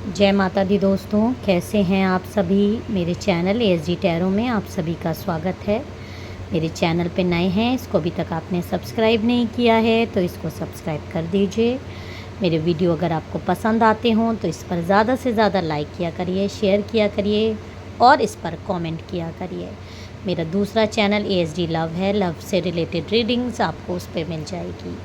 जय माता दी दोस्तों, कैसे हैं आप सभी। मेरे चैनल ASD टैरो में आप सभी का स्वागत है। मेरे चैनल पे नए हैं, इसको अभी तक आपने सब्सक्राइब नहीं किया है तो इसको सब्सक्राइब कर दीजिए। मेरे वीडियो अगर आपको पसंद आते हों तो इस पर ज़्यादा से ज़्यादा लाइक किया करिए, शेयर किया करिए और इस पर कमेंट किया करिए। मेरा दूसरा चैनल ASD लव है, लव से रिलेटेड रीडिंग्स आपको उस पर मिल जाएगी।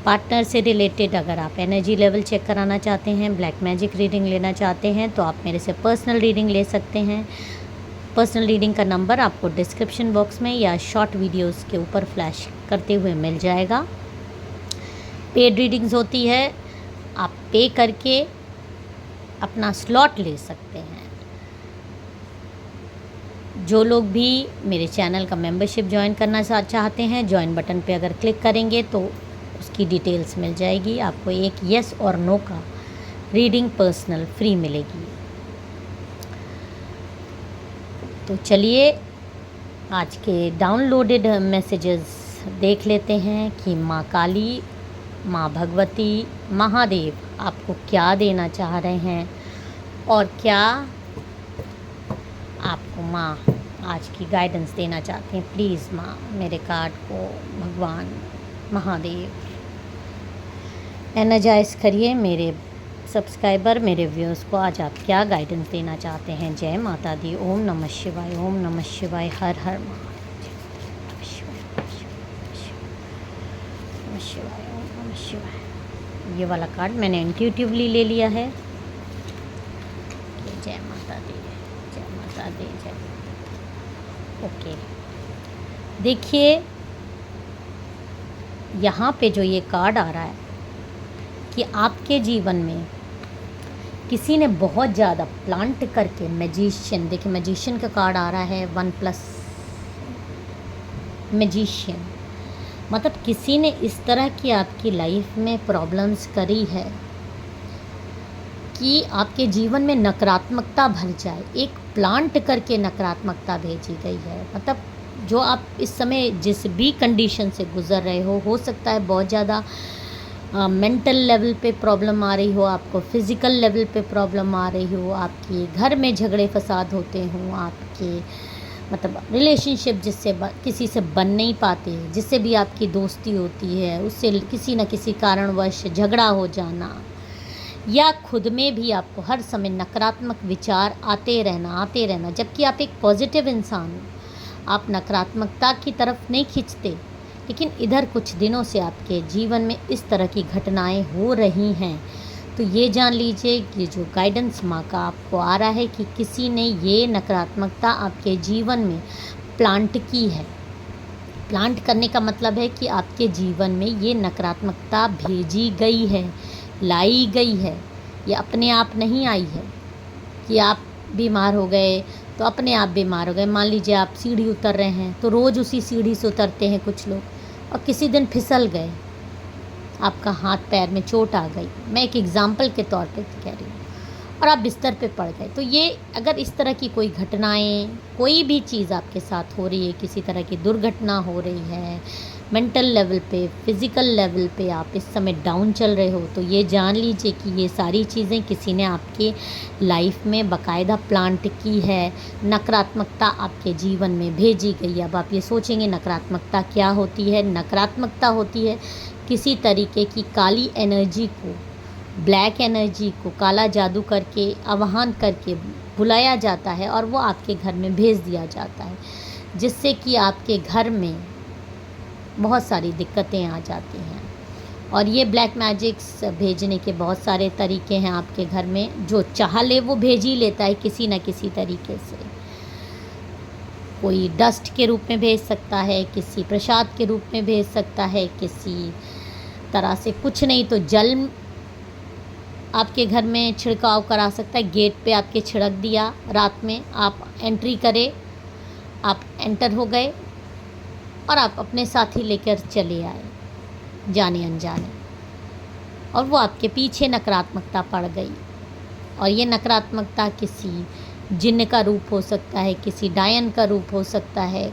पार्टनर से रिलेटेड अगर आप एनर्जी लेवल चेक कराना चाहते हैं, ब्लैक मैजिक रीडिंग लेना चाहते हैं तो आप मेरे से पर्सनल रीडिंग ले सकते हैं। पर्सनल रीडिंग का नंबर आपको डिस्क्रिप्शन बॉक्स में या शॉर्ट वीडियोस के ऊपर फ्लैश करते हुए मिल जाएगा। पेड रीडिंग्स होती है, आप पे करके अपना स्लॉट ले सकते हैं। जो लोग भी मेरे चैनल का मेंबरशिप ज्वाइन करना चाहते हैं, ज्वाइन बटन पे अगर क्लिक करेंगे तो उसकी डिटेल्स मिल जाएगी। आपको एक येस और नो का रीडिंग पर्सनल फ्री मिलेगी। तो चलिए आज के डाउनलोडेड मैसेजेस देख लेते हैं कि माँ काली, माँ भगवती, महादेव आपको क्या देना चाह रहे हैं और क्या आपको माँ आज की गाइडेंस देना चाहते हैं। प्लीज़ माँ मेरे कार्ड को भगवान महादेव एनर्जाइज करिए। मेरे सब्सक्राइबर, मेरे व्यूअर्स को आज आप क्या गाइडेंस देना चाहते हैं। जय माता दी। ओम नमः शिवाय, ओम नमः शिवाय, हर हर महादेव। नमः शिवाय, नमः शिवाय, ओम नमः शिवाय। ये वाला कार्ड मैंने इंट्यूटिवली ले लिया है। जय माता दी, जय माता दी, जय। ओके, देखिए यहाँ पे जो ये कार्ड आ रहा है कि आपके जीवन में किसी ने बहुत ज़्यादा प्लांट करके, मैजिशियन, देखिए मैजिशियन का कार्ड आ रहा है 1+ मैजिशियन, मतलब किसी ने इस तरह की आपकी लाइफ में प्रॉब्लम्स करी है कि आपके जीवन में नकारात्मकता भर जाए। एक प्लांट करके नकारात्मकता भेजी गई है। मतलब जो आप इस समय जिस भी कंडीशन से गुज़र रहे हो सकता है बहुत ज़्यादा मेंटल लेवल पे प्रॉब्लम आ रही हो, आपको फिज़िकल लेवल पे प्रॉब्लम आ रही हो, आपके घर में झगड़े फसाद होते हों, आपके मतलब रिलेशनशिप जिससे किसी से बन नहीं पाते, जिससे भी आपकी दोस्ती होती है उससे किसी न किसी कारणवश झगड़ा हो जाना, या खुद में भी आपको हर समय नकारात्मक विचार आते रहना, जबकि आप एक पॉजिटिव इंसान हो। आप नकारात्मकता की तरफ नहीं खींचते, लेकिन इधर कुछ दिनों से आपके जीवन में इस तरह की घटनाएं हो रही हैं। तो ये जान लीजिए कि जो गाइडेंस माँ का आपको आ रहा है कि किसी ने ये नकारात्मकता आपके जीवन में प्लांट की है। प्लांट करने का मतलब है कि आपके जीवन में ये नकारात्मकता भेजी गई है, लाई गई है। ये अपने आप नहीं आई है कि आप बीमार हो गए तो अपने आप बीमार हो गए। मान लीजिए आप सीढ़ी उतर रहे हैं तो रोज़ उसी सीढ़ी से उतरते हैं कुछ लोग, और किसी दिन फिसल गए, आपका हाथ पैर में चोट आ गई, मैं एक एग्ज़ाम्पल के तौर पे कह रही हूँ, और आप बिस्तर पे पड़ गए। तो ये अगर इस तरह की कोई घटनाएं, कोई भी चीज़ आपके साथ हो रही है, किसी तरह की दुर्घटना हो रही है, मेंटल लेवल पे, फिज़िकल लेवल पे आप इस समय डाउन चल रहे हो, तो ये जान लीजिए कि ये सारी चीज़ें किसी ने आपके लाइफ में बाकायदा प्लांट की है। नकारात्मकता आपके जीवन में भेजी गई। अब आप ये सोचेंगे नकारात्मकता क्या होती है। नकारात्मकता होती है किसी तरीके की काली एनर्जी को, ब्लैक एनर्जी को काला जादू करके, आवाहन करके बुलाया जाता है और वो आपके घर में भेज दिया जाता है, जिससे कि आपके घर में बहुत सारी दिक्कतें आ जाती हैं। और ये ब्लैक मैजिक्स भेजने के बहुत सारे तरीके हैं आपके घर में। जो चाह ले वो भेज ही लेता है किसी न किसी तरीके से। कोई डस्ट के रूप में भेज सकता है, किसी प्रसाद के रूप में भेज सकता है, किसी तरह से, कुछ नहीं तो जल आपके घर में छिड़काव करा सकता है। गेट पे आपके छिड़क दिया, रात में आप एंट्री करे, आप एंटर हो गए और आप अपने साथी लेकर चले आए जाने अनजाने, और वो आपके पीछे नकारात्मकता पड़ गई। और ये नकारात्मकता किसी जिन्न का रूप हो सकता है, किसी डायन का रूप हो सकता है।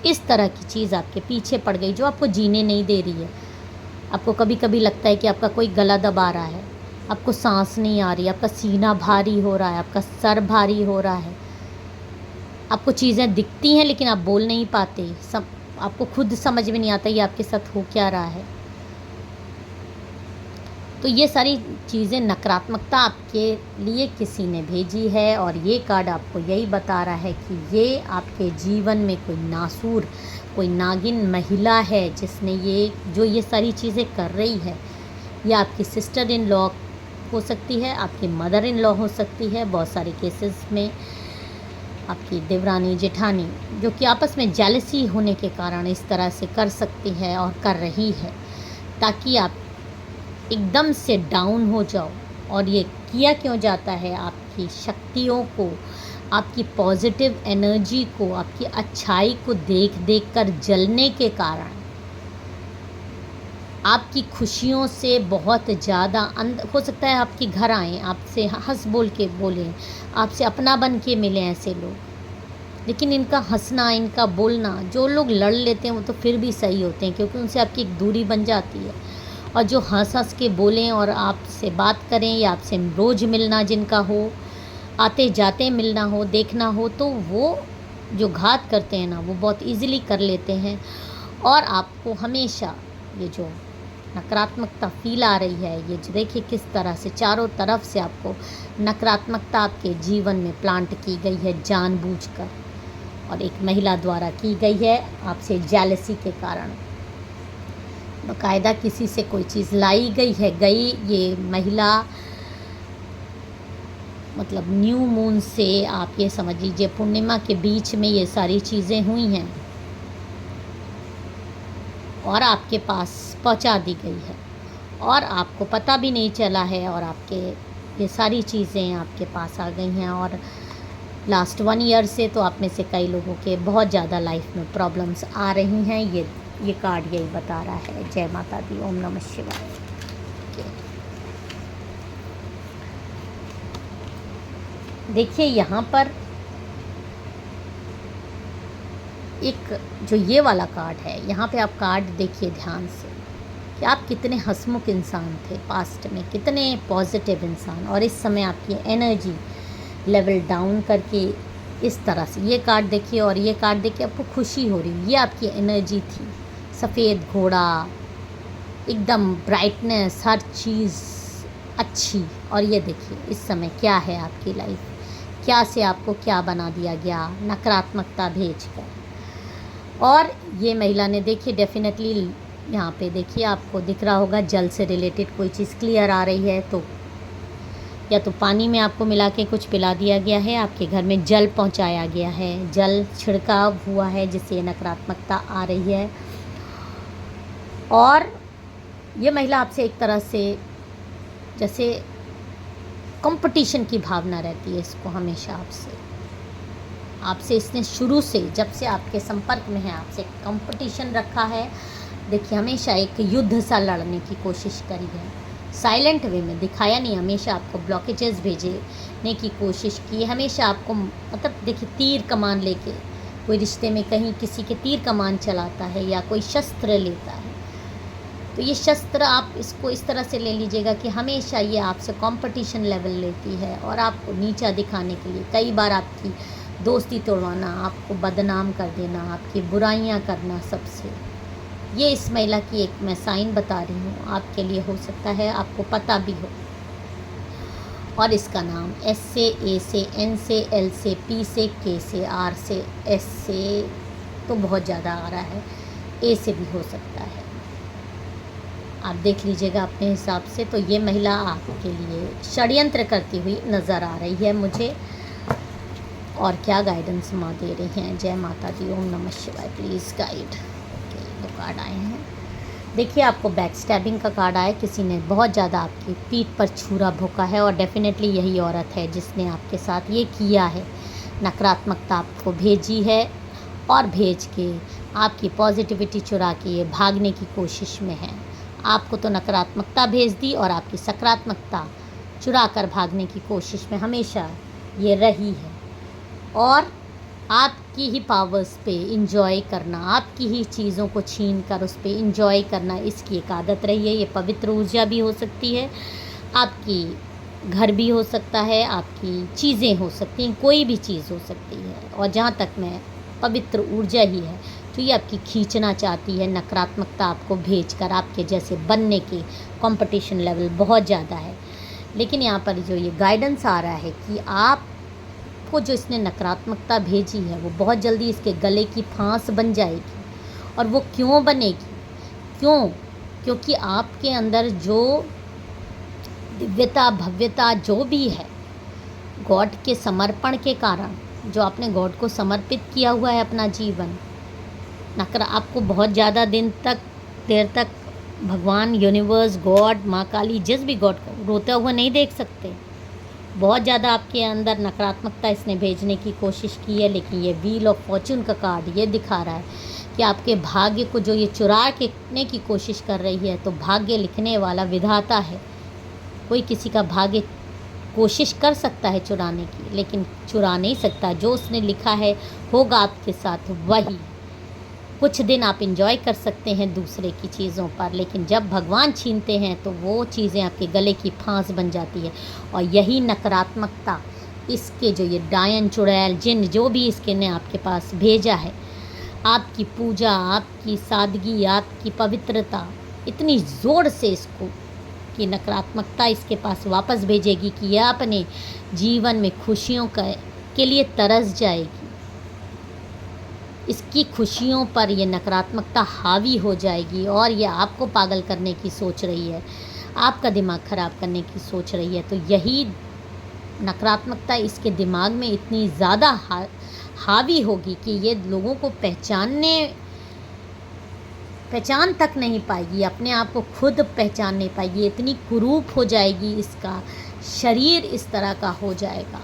इस तरह की चीज़ आपके पीछे पड़ गई जो आपको जीने नहीं दे रही है। आपको कभी कभी लगता है कि आपका कोई गला दबा रहा है, आपको सांस नहीं आ रही, आपका सीना भारी हो रहा है, आपका सर भारी हो रहा है, आपको चीज़ें दिखती हैं लेकिन आप बोल नहीं पाते, आपको खुद समझ में नहीं आता ये आपके साथ हो क्या रहा है। तो ये सारी चीज़ें नकारात्मकता आपके लिए किसी ने भेजी है, और ये कार्ड आपको यही बता रहा है कि ये आपके जीवन में कोई नासूर, कोई नागिन महिला है जिसने ये सारी चीज़ें कर रही है। ये आपकी सिस्टर इन लॉ हो सकती है, आपकी मदर इन लॉ हो सकती है, बहुत सारे केसेस में आपकी देवरानी जेठानी, जो कि आपस में जेलसी होने के कारण इस तरह से कर सकती है और कर रही है, ताकि आप एकदम से डाउन हो जाओ। और ये किया क्यों जाता है? आपकी शक्तियों को, आपकी पॉजिटिव एनर्जी को, आपकी अच्छाई को देख देख कर जलने के कारण, आपकी खुशियों से बहुत ज़्यादा हो सकता है आपके घर आएँ, आपसे हंस बोल के बोलें, आपसे अपना बन के मिलें ऐसे लोग। लेकिन इनका हंसना, इनका बोलना, जो लोग लड़ लेते हैं वो तो फिर भी सही होते हैं, क्योंकि उनसे आपकी एक दूरी बन जाती है। और जो हंस हंस के बोलें और आपसे बात करें, या आपसे रोज़ मिलना जिनका हो, आते जाते मिलना हो, देखना हो, तो वो जो घात करते हैं ना, वो बहुत इजीली कर लेते हैं। और आपको हमेशा ये जो नकारात्मकता फील आ रही है, ये देखिए किस तरह से चारों तरफ से आपको नकारात्मकता आपके जीवन में प्लांट की गई है जानबूझकर, और एक महिला द्वारा की गई है आपसे जेलसी के कारण। बाकायदा किसी से कोई चीज़ लाई गई है, ये महिला मतलब न्यू मून से आप ये समझ लीजिए पूर्णिमा के बीच में ये सारी चीज़ें हुई हैं और आपके पास पहुंचा दी गई है, और आपको पता भी नहीं चला है, और आपके ये सारी चीज़ें आपके पास आ गई हैं। और लास्ट 1 ईयर से तो आप में से कई लोगों के बहुत ज़्यादा लाइफ में प्रॉब्लम्स आ रही हैं। ये कार्ड यही बता रहा है। जय माता दी, ओम नमः शिवाय। देखिए यहाँ पर एक जो ये वाला कार्ड है, यहाँ पे आप कार्ड देखिए ध्यान से कि आप कितने हंसमुख इंसान थे पास्ट में, कितने पॉजिटिव इंसान, और इस समय आपकी एनर्जी लेवल डाउन करके इस तरह से ये कार्ड देखिए, और ये कार्ड देखिए आपको खुशी हो रही, ये आपकी एनर्जी थी। सफ़ेद घोड़ा, एकदम ब्राइटनेस, हर चीज़ अच्छी। और ये देखिए इस समय क्या है आपकी लाइफ, क्या से आपको क्या बना दिया गया नकारात्मकता भेजकर। और ये महिला ने देखिए डेफिनेटली यहाँ पे देखिए आपको दिख रहा होगा जल से रिलेटेड कोई चीज़ क्लियर आ रही है, तो या तो पानी में आपको मिला के कुछ पिला दिया गया है, आपके घर में जल पहुँचाया गया है, जल छिड़काव हुआ है जिससे नकारात्मकता आ रही है। और ये महिला आपसे एक तरह से जैसे कंपटीशन की भावना रहती है इसको हमेशा आपसे इसने शुरू से जब से आपके संपर्क में है आपसे कंपटीशन रखा है। देखिए हमेशा एक युद्ध सा लड़ने की कोशिश करी है, साइलेंट वे में दिखाया नहीं, हमेशा आपको ब्लॉकेजेस भेजने की कोशिश की, हमेशा आपको मतलब देखिए तीर कमान लेके कोई रिश्ते में कहीं किसी के तीर कमान चलाता है या कोई शस्त्र लेता है, तो ये शस्त्र आप इसको इस तरह से ले लीजिएगा कि हमेशा ये आपसे कंपटीशन लेवल लेती है और आपको नीचा दिखाने के लिए कई बार आपकी दोस्ती तोड़वाना, आपको बदनाम कर देना, आपकी बुराइयां करना सबसे। ये इस महिला की एक मैं साइन बता रही हूँ, आपके लिए हो सकता है आपको पता भी हो। और इसका नाम S से, A से, N से, L से, P से, K से, R से, S से तो बहुत ज़्यादा आ रहा है, A से भी हो सकता है, आप देख लीजिएगा अपने हिसाब से। तो ये महिला आपके लिए षड्यंत्र करती हुई नज़र आ रही है मुझे। और क्या गाइडेंस माँ दे रही हैं, जय माता दी, ओम नमः शिवाय, प्लीज़ गाइड। ओके, दो कार्ड आए हैं। देखिए आपको बैक स्टैबिंग का कार्ड आया, किसी ने बहुत ज़्यादा आपकी पीठ पर छुरा भोंका है और डेफिनेटली यही औरत है जिसने आपके साथ ये किया है, नकारात्मकता आपको भेजी है और भेज के आपकी पॉजिटिविटी चुरा के ये भागने की कोशिश में है। आपको तो नकारात्मकता भेज दी और आपकी सकारात्मकता चुरा कर भागने की कोशिश में हमेशा ये रही है। और आपकी ही पावर्स पे इंजॉय करना, आपकी ही चीज़ों को छीन कर उस पे इंजॉय करना, इसकी एक आदत रही है। ये पवित्र ऊर्जा भी हो सकती है, आपकी घर भी हो सकता है, आपकी चीज़ें हो सकती हैं, कोई भी चीज़ हो सकती है। और जहाँ तक मैं पवित्र ऊर्जा ही है, तो ये आपकी खींचना चाहती है नकारात्मकता आपको भेजकर, आपके जैसे बनने की कंपटीशन लेवल बहुत ज़्यादा है। लेकिन यहाँ पर जो ये गाइडेंस आ रहा है कि आपको जो इसने नकारात्मकता भेजी है वो बहुत जल्दी इसके गले की फांस बन जाएगी। और वो क्यों बनेगी? क्यों? क्योंकि आपके अंदर जो दिव्यता, भव्यता जो भी है, गॉड के समर्पण के कारण, जो आपने गॉड को समर्पित किया हुआ है अपना जीवन, आपको बहुत ज़्यादा देर तक भगवान, यूनिवर्स, गॉड, माँ काली, जिस भी गॉड को रोता हुआ नहीं देख सकते। बहुत ज़्यादा आपके अंदर नकारात्मकता इसने भेजने की कोशिश की है। लेकिन ये व्हील ऑफ फॉर्चून का कार्ड ये दिखा रहा है कि आपके भाग्य को जो ये चुरा के लिखने की कोशिश कर रही है, तो भाग्य लिखने वाला विधाता है। कोई किसी का भाग्य कोशिश कर सकता है चुराने की, लेकिन चुरा नहीं सकता। जो उसने लिखा है होगा आपके साथ वही। कुछ दिन आप इंजॉय कर सकते हैं दूसरे की चीज़ों पर, लेकिन जब भगवान छीनते हैं तो वो चीज़ें आपके गले की फांस बन जाती है। और यही नकारात्मकता, इसके जो ये डायन, चुड़ैल, जिन जो भी इसके ने आपके पास भेजा है, आपकी पूजा, आपकी सादगी, आपकी पवित्रता इतनी ज़ोर से इसको कि नकारात्मकता इसके पास वापस भेजेगी कि यह अपने जीवन में खुशियों के लिए तरस जाएगी। इसकी खुशियों पर ये नकारात्मकता हावी हो जाएगी और ये आपको पागल करने की सोच रही है, आपका दिमाग ख़राब करने की सोच रही है। तो यही नकारात्मकता इसके दिमाग में इतनी ज़्यादा हावी होगी कि ये लोगों को पहचान तक नहीं पाएगी, अपने आप को खुद पहचान नहीं पाएगी। इतनी कुरूप हो जाएगी, इसका शरीर इस तरह का हो जाएगा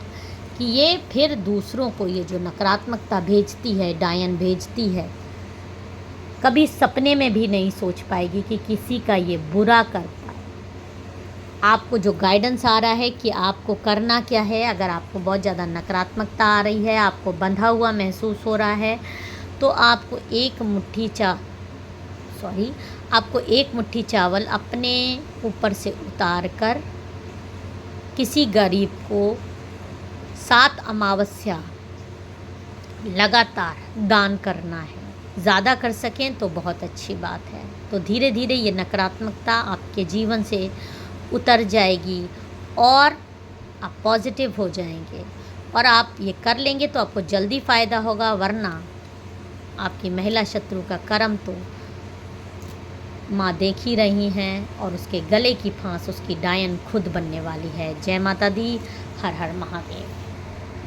कि ये फिर दूसरों को ये जो नकारात्मकता भेजती है, डायन भेजती है, कभी सपने में भी नहीं सोच पाएगी कि किसी का ये बुरा कर पाए। आपको जो गाइडेंस आ रहा है कि आपको करना क्या है, अगर आपको बहुत ज़्यादा नकारात्मकता आ रही है, आपको बंधा हुआ महसूस हो रहा है, तो आपको एक मुट्ठी चावल अपने ऊपर से उतार कर किसी गरीब को 7 अमावस्या लगातार दान करना है। ज़्यादा कर सकें तो बहुत अच्छी बात है। तो धीरे धीरे ये नकारात्मकता आपके जीवन से उतर जाएगी और आप पॉजिटिव हो जाएंगे। और आप ये कर लेंगे तो आपको जल्दी फ़ायदा होगा, वरना आपकी महिला शत्रु का कर्म तो माँ देख ही रही हैं और उसके गले की फांस उसकी डायन खुद बनने वाली है। जय माता दी, हर हर महादेव।